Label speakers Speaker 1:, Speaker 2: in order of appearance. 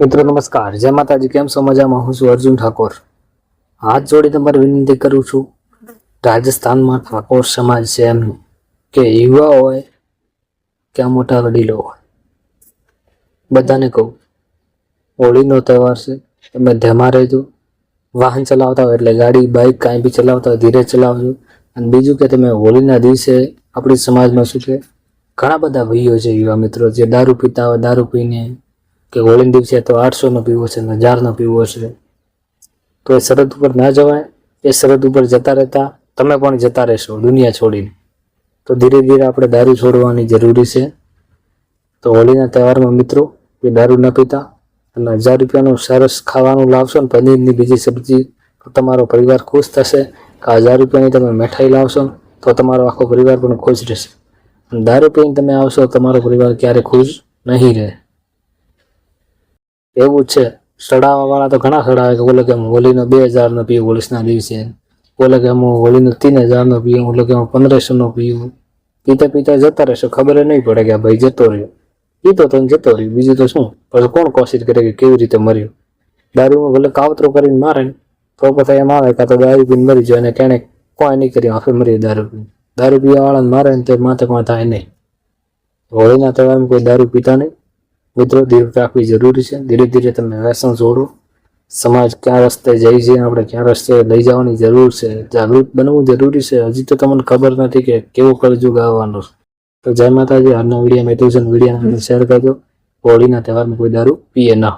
Speaker 1: મિત્રો નમસ્કાર, જય માતાજી. કેમ છો? મજામાં? હું છું અર્જુન ઠાકોર. હાથ જોડી તમારી વિનંતી કરું છું. રાજસ્થાનમાં ઠાકોર સમાજ છે એમ કે યુવા હોય કે મોટા વડીલો હોય, બધાને કહું, હોળીનો તહેવાર છે, તમે ધ્યાનમાં રહેજો. વાહન ચલાવતા હોય એટલે ગાડી બાઇક કાંઈ બી ચલાવતા હોય ધીરે ચલાવજો. અને બીજું કે તમે હોળીના દિવસે આપણી સમાજમાં શું કે ઘણા બધા ભાઈઓ છે યુવા મિત્રો જે દારૂ પીતા હોય, દારૂ પીને કે હોળીના દિવસે તો 800નો પીવો છે ને 1000નો પીવો છે, તો એ શરત ઉપર ના જવાય. એ શરત ઉપર જતા રહેતા તમે પણ જતા રહેશો દુનિયા છોડીને. તો ધીરે ધીરે આપણે દારૂ છોડવાની જરૂરી છે. તો હોળીના તહેવારમાં મિત્રો એ દારૂ ન પીતા અને 1000 રૂપિયાનું સરસ ખાવાનું લાવશો ને પનીરની બીજી સબ્જી, તો તમારો પરિવાર ખુશ થશે. કે 1000 રૂપિયાની તમે મીઠાઈ લાવશો તો તમારો આખો પરિવાર પણ ખુશ રહેશે. અને દારૂ પીને તમે આવશો તમારો પરિવાર ક્યારે ખુશ નહીં રહે. એવું છે. સડાવા વાળા તો ઘણા સડાવે કે બોલે કે હું હોળીનો 2000નો પીવું હોળીના દિવસે, બોલે કે હું હોળીનો 3000નો પીવું, બોલે કે હું 1500નો પીવું. પીતા પીતા જતા રહેશો, ખબર નહીં પડે કે આ ભાઈ જતો રહ્યો. પીતો તો જતો રહ્યો, બીજું તો શું. પછી કોણ કોશિશ કરે કે કેવી રીતે મર્યો. દારૂમાં ભલે કાવતરો કરીને મારે તો પછી એમ આવે કે તો દારૂ પીને મરી જાય અને કેને કોઈ નહીં કર્યું આખે મરી દારૂ પીને. દારૂ પીવા વાળાને મારે ને તે માથે કોઈ થાય નહીં. હોળીના તહેવારમાં કોઈ દારૂ પીતા નહીં. મિત્રો ધીરજ રાખવી જરૂરી છે. ધીરે ધીરે તમે વ્યસન છોડો. સમાજ ક્યાં રસ્તે જાય છે, આપણે ક્યાં રસ્તે લઈ જવાની જરૂર છે. જાગૃત બનવું જરૂરી છે. હજી તો તમને ખબર નથી કે કેવું કળજુગ આવવાનું. તો જય માતાજી. આજના વિડીયોમાં એટલું છે. વિડીયોને શેર કરજો. હોળીના તહેવારમાં કોઈ દારૂ પીએ ના.